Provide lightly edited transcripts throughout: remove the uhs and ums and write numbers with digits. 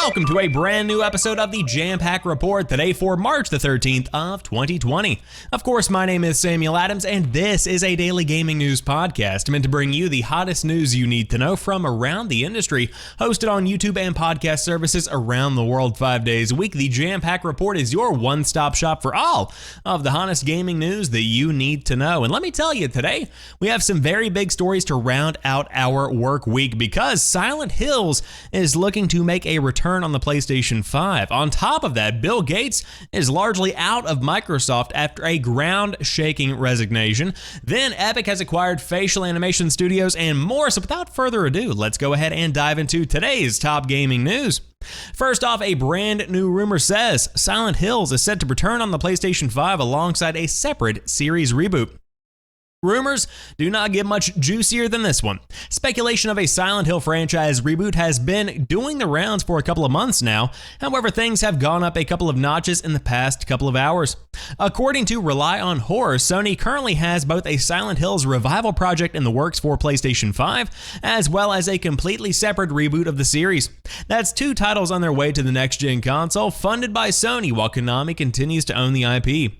welcome to a brand new episode of the Jampack Report today for March the 13th of 2020. Of course, my name is Samuel Adams, and this is a daily gaming news podcast meant to bring you the hottest news you need to know from around the industry. Hosted on YouTube and podcast services around the world 5 days a week, the Jampack Report is your one-stop shop for all of the hottest gaming news that you need to know. And let me tell you, today we have some very big stories to round out our work week because Silent Hills is looking to make a return on the PlayStation 5. On top of that, Bill Gates is largely out of Microsoft after a ground-shaking resignation. Then Epic has acquired facial animation studios and more. So without further ado, let's go ahead and dive into today's top gaming news. First off, a brand new rumor says Silent Hills is set to return on the PlayStation 5 alongside a separate series reboot. Rumors do not get much juicier than this one. Speculation of a Silent Hill franchise reboot has been doing the rounds for a couple of months now. However, things have gone up a couple of notches in the past couple of hours. According to Rely on Horror, Sony currently has both a Silent Hills revival project in the works for PlayStation 5, as well as a completely separate reboot of the series. That's two titles on their way to the next-gen console, funded by Sony, while Konami continues to own the IP.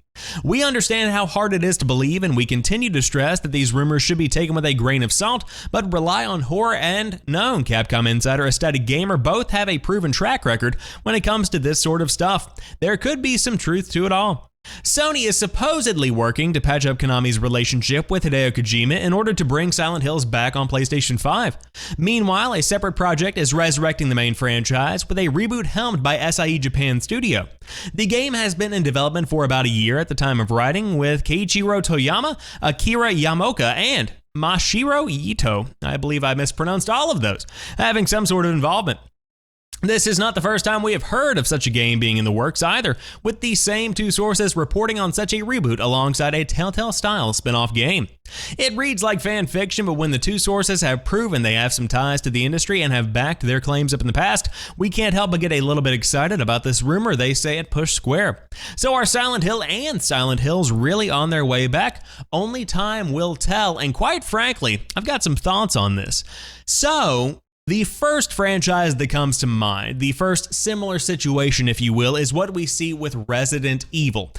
We understand how hard it is to believe, and we continue to stress that these rumors should be taken with a grain of salt, but Rely on Horror and known Capcom insider Aesthetic Gamer both have a proven track record when it comes to this sort of stuff. There could be some truth to it all. Sony is supposedly working to patch up Konami's relationship with Hideo Kojima in order to bring Silent Hills back on PlayStation 5. Meanwhile, a separate project is resurrecting the main franchise with a reboot helmed by SIE Japan Studio. The game has been in development for about a year at the time of writing, with Keiichiro Toyama, Akira Yamaoka, and Mashiro Ito, I believe I mispronounced all of those, having some sort of involvement. This is not the first time we have heard of such a game being in the works either, with the same two sources reporting on such a reboot alongside a Telltale-style spin-off game. It reads like fan fiction, but when the two sources have proven they have some ties to the industry and have backed their claims up in the past, we can't help but get a little bit excited about this rumor they say at Push Square. So are Silent Hill and Silent Hills really on their way back? Only time will tell, and quite frankly, I've got some thoughts on this. So, the first franchise that comes to mind, the first similar situation, if you will, is what we see with Resident Evil.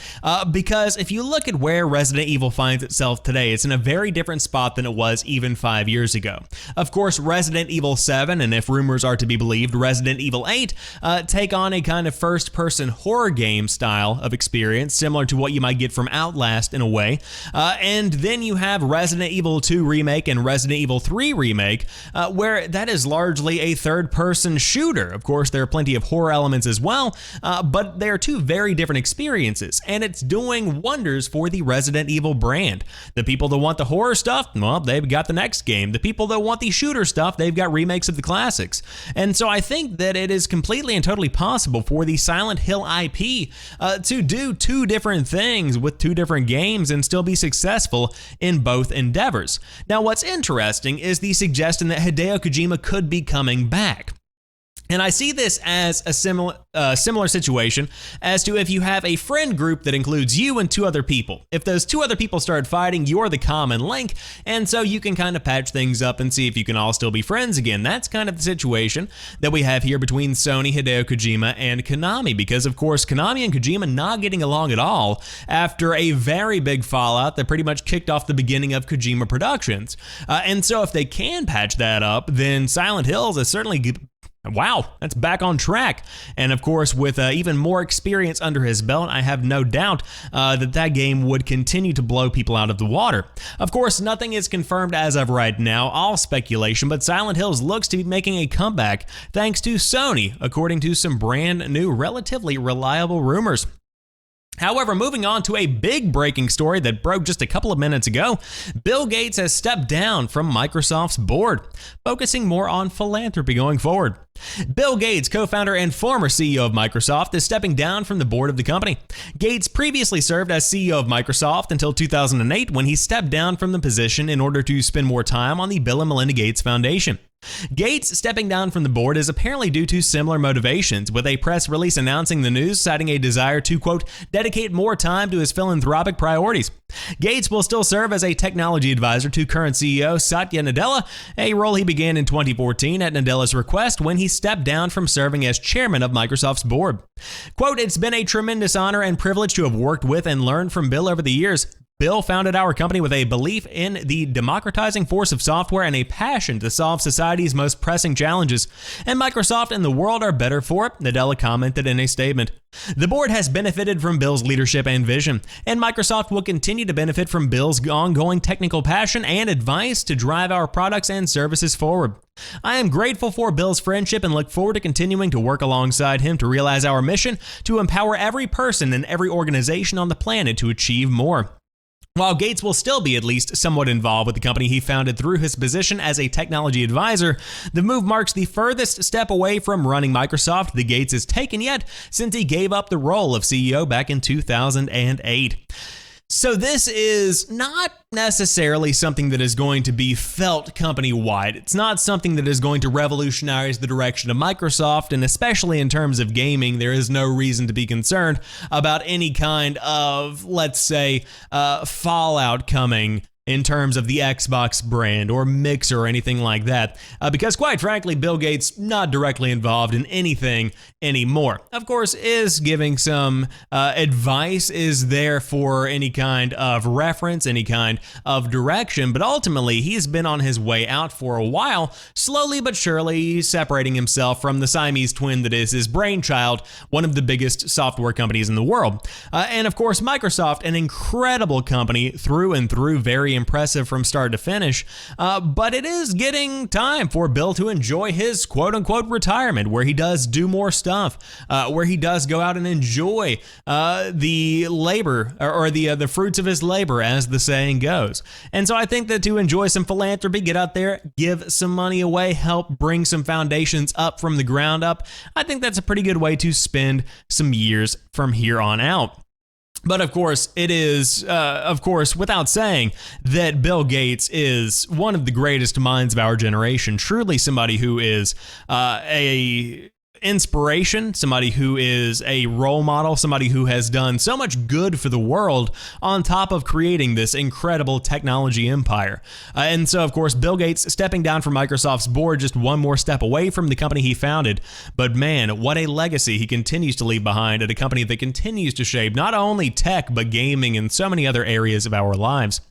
Because if you look at where Resident Evil finds itself today, it's in a very different spot than it was even 5 years ago. Of course, Resident Evil 7, and if rumors are to be believed, Resident Evil 8, take on a kind of first-person horror game style of experience, similar to what you might get from Outlast in a way. And then you have Resident Evil 2 Remake and Resident Evil 3 Remake, where that is largely a third-person shooter. Of course, there are plenty of horror elements as well, but they are two very different experiences, and it's doing wonders for the Resident Evil brand. The people that want the horror stuff, well, they've got the next game. The people that want the shooter stuff, they've got remakes of the classics. And so I think that it is completely and totally possible for the Silent Hill IP to do two different things with two different games and still be successful in both endeavors. Now, what's interesting is the suggestion that Hideo Kojima could be coming back. And I see this as a similar situation as to if you have a friend group that includes you and two other people. If those two other people start fighting, you're the common link, and so you can kind of patch things up and see if you can all still be friends again. That's kind of the situation that we have here between Sony, Hideo Kojima, and Konami, because of course Konami and Kojima not getting along at all after a very big fallout that pretty much kicked off the beginning of Kojima Productions. And so if they can patch that up, then Silent Hills is certainly wow, that's back on track. And of course, with even more experience under his belt, I have no doubt that game would continue to blow people out of the water. Of course, nothing is confirmed as of right now, all speculation, but Silent Hills looks to be making a comeback thanks to Sony, according to some brand new, relatively reliable rumors. However, moving on to a big breaking story that broke just a couple of minutes ago, Bill Gates has stepped down from Microsoft's board, focusing more on philanthropy going forward. Bill Gates, co-founder and former CEO of Microsoft, is stepping down from the board of the company. Gates previously served as CEO of Microsoft until 2008, when he stepped down from the position in order to spend more time on the Bill and Melinda Gates Foundation. Gates stepping down from the board is apparently due to similar motivations, with a press release announcing the news, citing a desire to, quote, dedicate more time to his philanthropic priorities. Gates will still serve as a technology advisor to current CEO Satya Nadella, a role he began in 2014 at Nadella's request when he stepped down from serving as chairman of Microsoft's board. Quote, it's been a tremendous honor and privilege to have worked with and learned from Bill over the years. Bill founded our company with a belief in the democratizing force of software and a passion to solve society's most pressing challenges, and Microsoft and the world are better for it, Nadella commented in a statement. The board has benefited from Bill's leadership and vision, and Microsoft will continue to benefit from Bill's ongoing technical passion and advice to drive our products and services forward. I am grateful for Bill's friendship and look forward to continuing to work alongside him to realize our mission to empower every person and every organization on the planet to achieve more. While Gates will still be at least somewhat involved with the company he founded through his position as a technology advisor, the move marks the furthest step away from running Microsoft that Gates has taken yet since he gave up the role of CEO back in 2008. So this is not necessarily something that is going to be felt company-wide. It's not something that is going to revolutionize the direction of Microsoft, and especially in terms of gaming, there is no reason to be concerned about any kind of, let's say, fallout coming in terms of the Xbox brand or Mixer or anything like that, because quite frankly, Bill Gates not directly involved in anything anymore. Of course, is giving some advice, is there for any kind of reference, any kind of direction, but ultimately he's been on his way out for a while, slowly but surely separating himself from the Siamese twin that is his brainchild, one of the biggest software companies in the world. And of course, Microsoft, an incredible company through and through, very impressive from start to finish, but it is getting time for Bill to enjoy his quote-unquote retirement, where he does do more stuff, where he does go out and enjoy the labor or the fruits of his labor, as the saying goes. And so I think that to enjoy some philanthropy, get out there, give some money away, help bring some foundations up from the ground up, I think that's a pretty good way to spend some years from here on out. But of course, it is, without saying that Bill Gates is one of the greatest minds of our generation, truly somebody who is a inspiration, somebody who is a role model, somebody who has done so much good for the world on top of creating this incredible technology empire. And so, of course, Bill Gates stepping down from Microsoft's board, just one more step away from the company he founded. But man, what a legacy he continues to leave behind at a company that continues to shape not only tech, but gaming and so many other areas of our lives.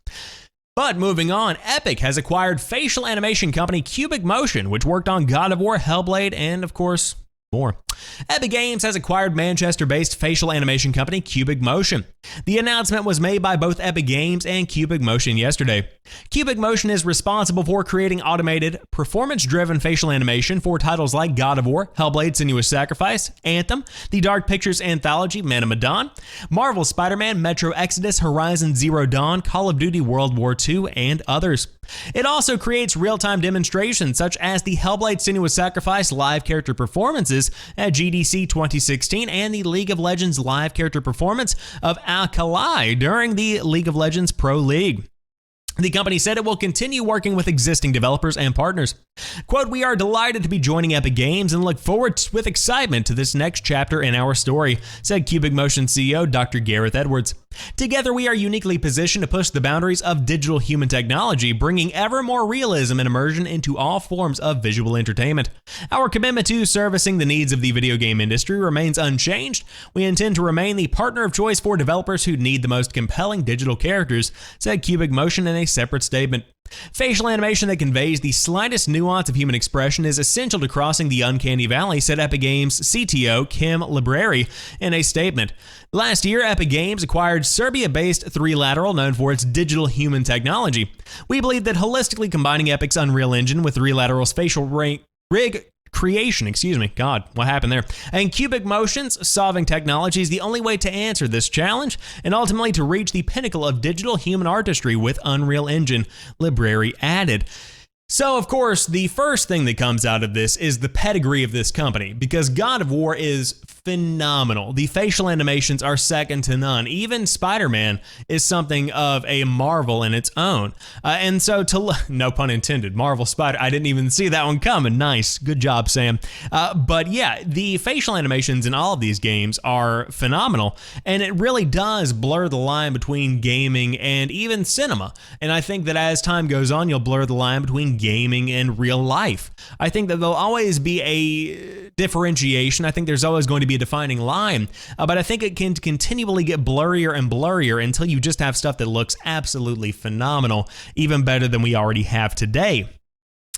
But moving on, Epic has acquired facial animation company Cubic Motion, which worked on God of War, Hellblade, and of course, more. Epic Games has acquired Manchester-based facial animation company Cubic Motion. The announcement was made by both Epic Games and Cubic Motion yesterday. Cubic Motion is responsible for creating automated, performance-driven facial animation for titles like God of War, Hellblade: Senua's Sacrifice, Anthem, the Dark Pictures anthology Man of Medan, Marvel Spider-Man, Metro Exodus, Horizon Zero Dawn, Call of Duty World War II, and others. It also creates real-time demonstrations such as the Hellblade: Senua's Sacrifice live character performances at GDC 2016 and the League of Legends live character performance of Alkali during the League of Legends Pro League. The company said it will continue working with existing developers and partners. Quote, we are delighted to be joining Epic Games and look forward with excitement to this next chapter in our story, said Cubic Motion CEO Dr. Gareth Edwards. Together, we are uniquely positioned to push the boundaries of digital human technology, bringing ever more realism and immersion into all forms of visual entertainment. Our commitment to servicing the needs of the video game industry remains unchanged. We intend to remain the partner of choice for developers who need the most compelling digital characters, said Cubic Motion in a separate statement. Facial animation that conveys the slightest nuance of human expression is essential to crossing the uncanny valley, said Epic Games CTO Kim Libreri in a statement. Last year, Epic Games acquired Serbia-based 3Lateral, known for its digital human technology. We believe that holistically combining Epic's Unreal Engine with 3Lateral's facial rig creation, God, what happened there? And Cubic Motion's solving technology is the only way to answer this challenge and ultimately to reach the pinnacle of digital human artistry with Unreal Engine, Libreri added. So, of course, the first thing that comes out of this is the pedigree of this company, because God of War is phenomenal. The facial animations are second to none. Even Spider-Man is something of a marvel in its own. And so no pun intended, Marvel Spider, I didn't even see that one coming. Nice, good job, Sam. But yeah, the facial animations in all of these games are phenomenal, and it really does blur the line between gaming and even cinema. And I think that as time goes on, you'll blur the line between gaming and real life. I think that there'll always be a differentiation. I think there's always going to be a defining line, but I think it can continually get blurrier and blurrier until you just have stuff that looks absolutely phenomenal, even better than we already have today.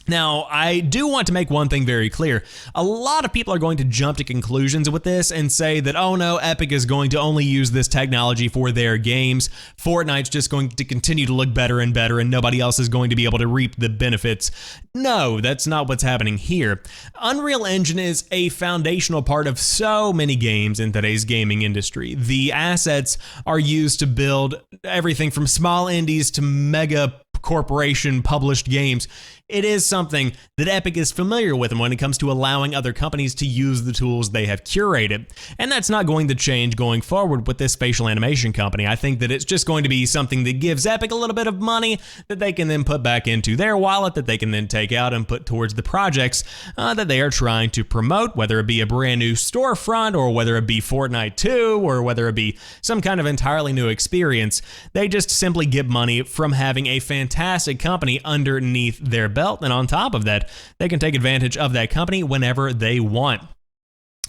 Now, I do want to make one thing very clear. A lot of people are going to jump to conclusions with this and say that, oh no, Epic is going to only use this technology for their games. Fortnite's just going to continue to look better and better, and nobody else is going to be able to reap the benefits. No, that's not what's happening here. Unreal Engine is a foundational part of so many games in today's gaming industry. The assets are used to build everything from small indies to mega corporation published games. It is something that Epic is familiar with when it comes to allowing other companies to use the tools they have curated. And that's not going to change going forward with this facial animation company. I think that it's just going to be something that gives Epic a little bit of money that they can then put back into their wallet, that they can then take out and put towards the projects that they are trying to promote, whether it be a brand new storefront or whether it be Fortnite 2 or whether it be some kind of entirely new experience. They just simply get money from having a fantastic company underneath their belt, and on top of that, they can take advantage of that company whenever they want.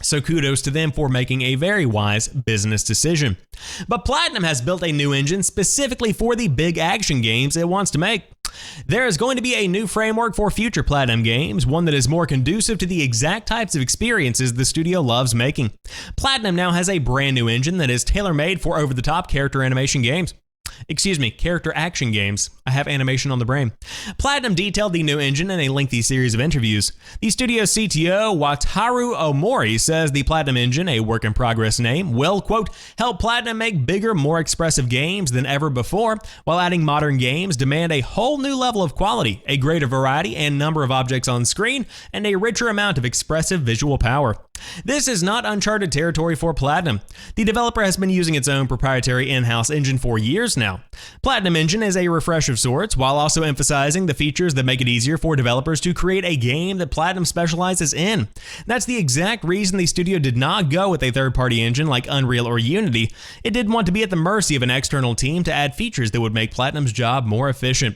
So kudos to them for making a very wise business decision. But Platinum has built a new engine specifically for the big action games it wants to make. There is going to be a new framework for future Platinum games, one that is more conducive to the exact types of experiences the studio loves making. Platinum now has a brand new engine that is tailor-made for over-the-top character animation games. Character action games. I have animation on the brain. Platinum detailed the new engine in a lengthy series of interviews. The studio's CTO, Wataru Omori, says the Platinum engine, a work-in-progress name, will, quote, help Platinum make bigger, more expressive games than ever before, while adding modern games demand a whole new level of quality, a greater variety and number of objects on screen, and a richer amount of expressive visual power. This is not uncharted territory for Platinum. The developer has been using its own proprietary in-house engine for years now. Platinum Engine is a refresh of sorts, while also emphasizing the features that make it easier for developers to create a game that Platinum specializes in. That's the exact reason the studio did not go with a third-party engine like Unreal or Unity. It didn't want to be at the mercy of an external team to add features that would make Platinum's job more efficient.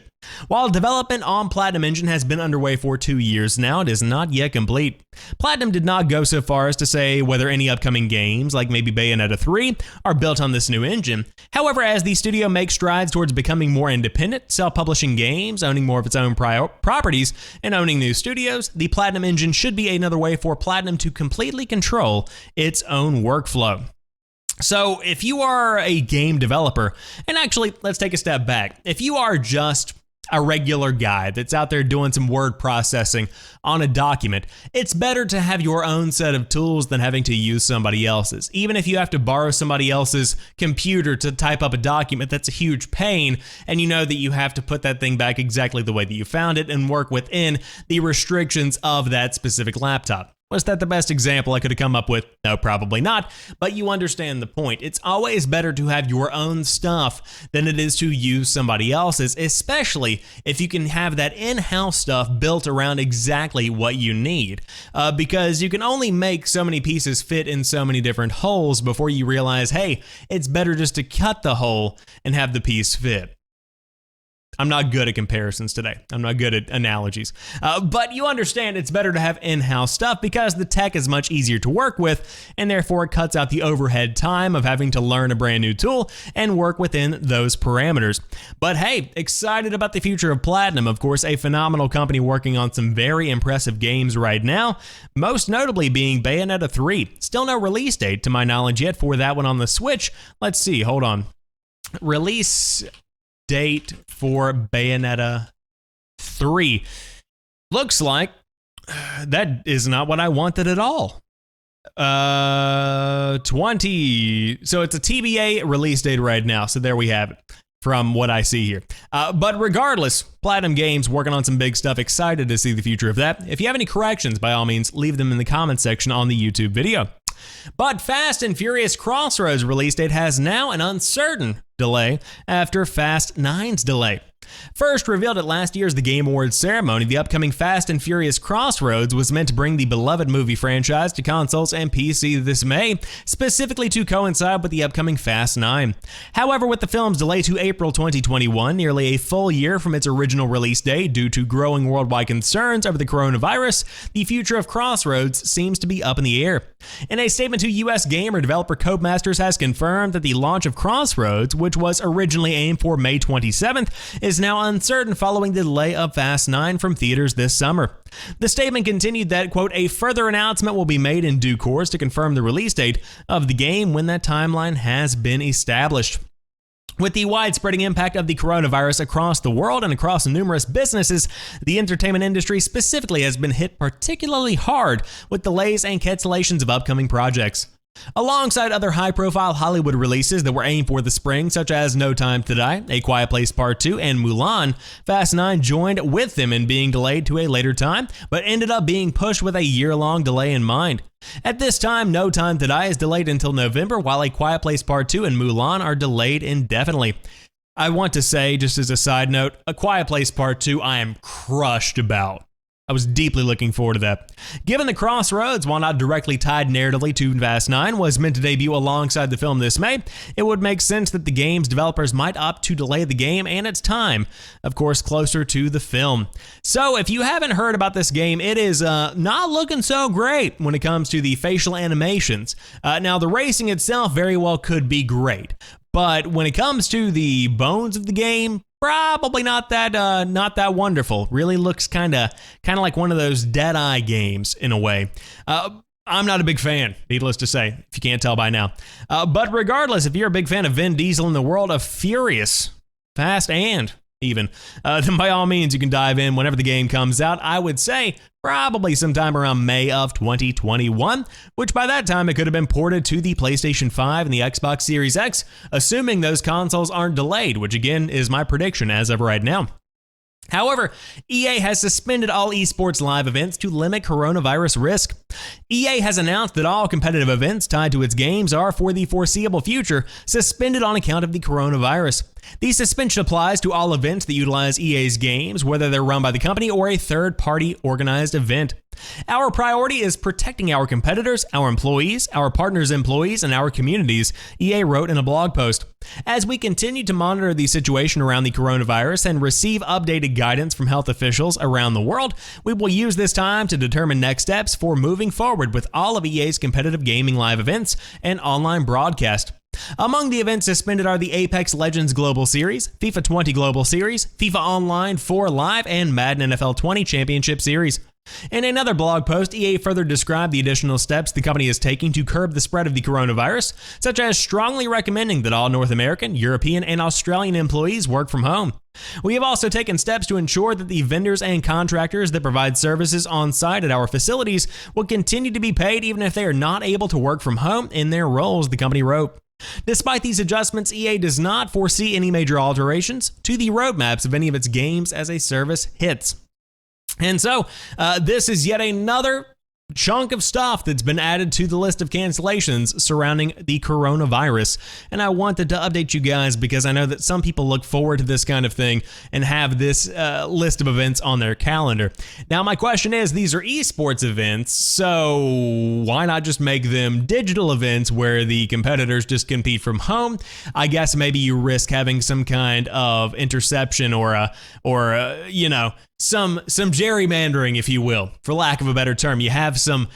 While development on Platinum Engine has been underway for 2 years now, it is not yet complete. Platinum did not go so far as to say whether any upcoming games, like maybe Bayonetta 3, are built on this new engine. However, as the studio makes strides towards becoming more independent, self-publishing games, owning more of its own properties, and owning new studios, the Platinum Engine should be another way for Platinum to completely control its own workflow. So if you are a game developer, and actually, let's take a step back. If you are just a regular guy that's out there doing some word processing on a document, it's better to have your own set of tools than having to use somebody else's. Even if you have to borrow somebody else's computer to type up a document, that's a huge pain, and you know that you have to put that thing back exactly the way that you found it and work within the restrictions of that specific laptop. Was that the best example I could have come up with? No, probably not, but you understand the point. It's always better to have your own stuff than it is to use somebody else's, especially if you can have that in-house stuff built around exactly what you need, because you can only make so many pieces fit in so many different holes before you realize, hey, it's better just to cut the hole and have the piece fit. I'm not good at comparisons today. I'm not good at analogies. But you understand it's better to have in-house stuff because the tech is much easier to work with, and therefore it cuts out the overhead time of having to learn a brand new tool and work within those parameters. But hey, excited about the future of Platinum. Of course, a phenomenal company working on some very impressive games right now, most notably being Bayonetta 3. Still no release date to my knowledge yet for that one on the Switch. Let's see, hold on. Release date for Bayonetta 3. Looks like that is not what I wanted at all. 20. So it's a TBA release date right now. So there we have it from what I see here. But regardless, Platinum Games working on some big stuff. Excited to see the future of that. If you have any corrections, by all means, leave them in the comments section on the YouTube video. But Fast and Furious Crossroads release date has now an uncertain delay after Fast 9's delay. First revealed at last year's The Game Awards ceremony, the upcoming Fast and Furious Crossroads was meant to bring the beloved movie franchise to consoles and PC this May, specifically to coincide with the upcoming Fast 9. However, with the film's delay to April 2021, nearly a full year from its original release date due to growing worldwide concerns over the coronavirus, the future of Crossroads seems to be up in the air. In a statement to US gamer developer Codemasters has confirmed that the launch of Crossroads, which was originally aimed for May 27th, is now uncertain following the delay of Fast 9 from theaters this summer. The statement continued that, quote, a further announcement will be made in due course to confirm the release date of the game when that timeline has been established. With the widespreading impact of the coronavirus across the world and across numerous businesses, the entertainment industry specifically has been hit particularly hard with delays and cancellations of upcoming projects. Alongside other high-profile Hollywood releases that were aimed for the spring, such as No Time to Die, A Quiet Place Part 2, and Mulan, Fast 9 joined with them in being delayed to a later time, but ended up being pushed with a year-long delay in mind. At this time, No Time to Die is delayed until November, while A Quiet Place Part 2 and Mulan are delayed indefinitely. I want to say, just as a side note, A Quiet Place Part 2 I am crushed about. I was deeply looking forward to that. Given the Crossroads, while not directly tied narratively to Fast 9, was meant to debut alongside the film this May, it would make sense that the game's developers might opt to delay the game and its time, of course, closer to the film. So if you haven't heard about this game, it is not looking so great when it comes to the facial animations. Now, the racing itself very well could be great, but when it comes to the bones of the game, probably not that wonderful. Really looks kind of like one of those Deadeye games in a way. I'm not a big fan, needless to say, if you can't tell by now. But regardless, if you're a big fan of Vin Diesel in the world of Furious, Fast and even, then by all means you can dive in whenever the game comes out. I would say probably sometime around May of 2021, which by that time it could have been ported to the PlayStation 5 and the Xbox Series X, assuming those consoles aren't delayed, which again is my prediction as of right now. However, EA has suspended all esports live events to limit coronavirus risk. EA has announced that all competitive events tied to its games are, for the foreseeable future, suspended on account of the coronavirus. The suspension applies to all events that utilize EA's games, whether they're run by the company or a third-party organized event. Our priority is protecting our competitors, our employees, our partners' employees, and our communities, EA wrote in a blog post. As we continue to monitor the situation around the coronavirus and receive updated guidance from health officials around the world, we will use this time to determine next steps for moving forward with all of EA's competitive gaming live events and online broadcast. Among the events suspended are the Apex Legends Global Series, FIFA 20 Global Series, FIFA Online 4 Live, and Madden NFL 20 Championship Series. In another blog post, EA further described the additional steps the company is taking to curb the spread of the coronavirus, such as strongly recommending that all North American, European, and Australian employees work from home. We have also taken steps to ensure that the vendors and contractors that provide services on site at our facilities will continue to be paid even if they are not able to work from home in their roles, the company wrote. Despite these adjustments, EA does not foresee any major alterations to the roadmaps of any of its games as a service hits. And so, this is yet another chunk of stuff that's been added to the list of cancellations surrounding the coronavirus. And I wanted to update you guys because I know that some people look forward to this kind of thing and have this list of events on their calendar. Now, my question is, these are esports events, so why not just make them digital events where the competitors just compete from home? I guess maybe you risk having some kind of interception or some gerrymandering, if you will, for lack of a better term. You have some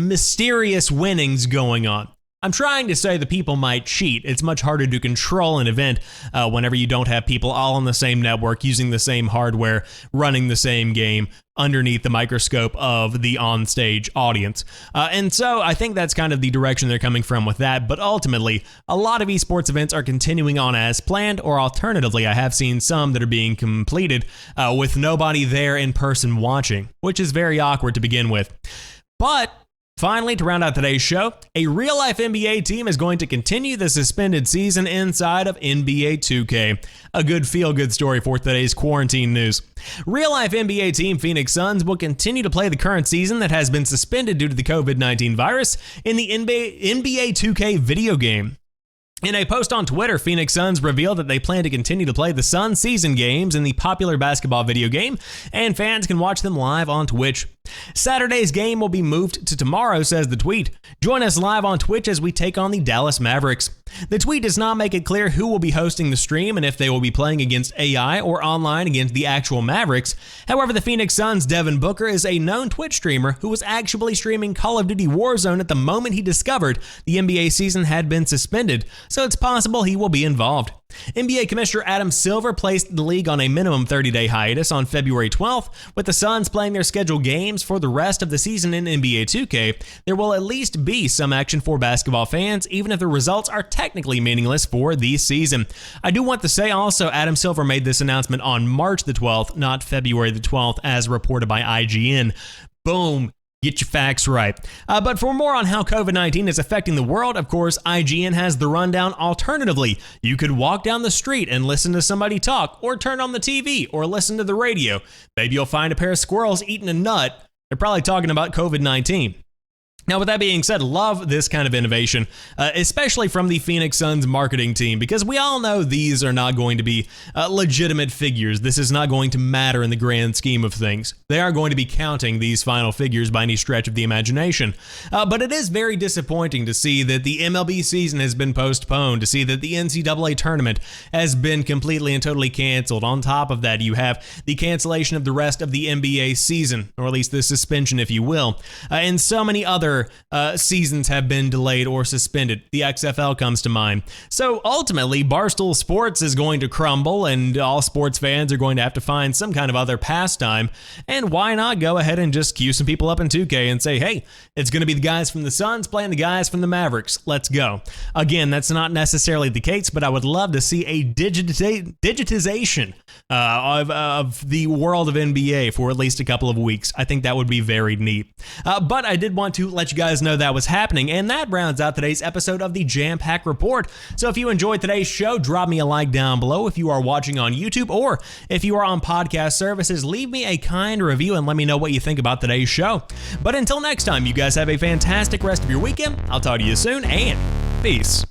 mysterious winnings going on. I'm trying to say that people might cheat. It's much harder to control an event whenever you don't have people all on the same network, using the same hardware, running the same game underneath the microscope of the on-stage audience. And so I think that's kind of the direction they're coming from with that. But ultimately, a lot of esports events are continuing on as planned, or alternatively, I have seen some that are being completed with nobody there in person watching, which is very awkward to begin with. But Finally, to round out today's show, a real-life NBA team is going to continue the suspended season inside of NBA 2K. A good feel-good story for today's quarantine news. Real-life NBA team Phoenix Suns will continue to play the current season that has been suspended due to the COVID-19 virus in the NBA 2K video game. In a post on Twitter, Phoenix Suns revealed that they plan to continue to play the Suns season games in the popular basketball video game, and fans can watch them live on Twitch. Saturday's game will be moved to tomorrow, says the tweet. Join us live on Twitch as we take on the Dallas Mavericks. The tweet does not make it clear who will be hosting the stream and if they will be playing against AI or online against the actual Mavericks. However, the Phoenix Suns' Devin Booker is a known Twitch streamer who was actually streaming Call of Duty Warzone at the moment he discovered the NBA season had been suspended, so it's possible he will be involved. NBA Commissioner Adam Silver placed the league on a minimum 30-day hiatus on February 12th, with the Suns playing their scheduled games for the rest of the season in NBA 2K. There will at least be some action for basketball fans, even if the results are technically meaningless for the season. I do want to say also, Adam Silver made this announcement on March the 12th, not February the 12th, as reported by IGN. Boom. Get your facts right. But for more on how COVID-19 is affecting the world, of course, IGN has the rundown. Alternatively, you could walk down the street and listen to somebody talk, or turn on the TV, or listen to the radio. Maybe you'll find a pair of squirrels eating a nut. They're probably talking about COVID-19. Now, with that being said, love this kind of innovation, especially from the Phoenix Suns marketing team, because we all know these are not going to be legitimate figures. This is not going to matter in the grand scheme of things. They aren't going to be counting these final figures by any stretch of the imagination. But it is very disappointing to see that the MLB season has been postponed, to see that the NCAA tournament has been completely and totally canceled. On top of that, you have the cancellation of the rest of the NBA season, or at least the suspension, if you will, and so many other seasons have been delayed or suspended. The XFL comes to mind. So ultimately, Barstool Sports is going to crumble, and all sports fans are going to have to find some kind of other pastime. And why not go ahead and just queue some people up in 2K and say, hey, it's going to be the guys from the Suns playing the guys from the Mavericks. Let's go. Again, that's not necessarily the case, but I would love to see a digitization of the world of NBA for at least a couple of weeks. I think that would be very neat. But I did want to let you guys know that was happening, and that rounds out today's episode of the Jampack Report. So if you enjoyed today's show, drop me a like down below. If you are watching on YouTube, or if you are on podcast services, leave me a kind review and let me know what you think about today's show. But until next time, you guys have a fantastic rest of your weekend. I'll talk to you soon, and peace.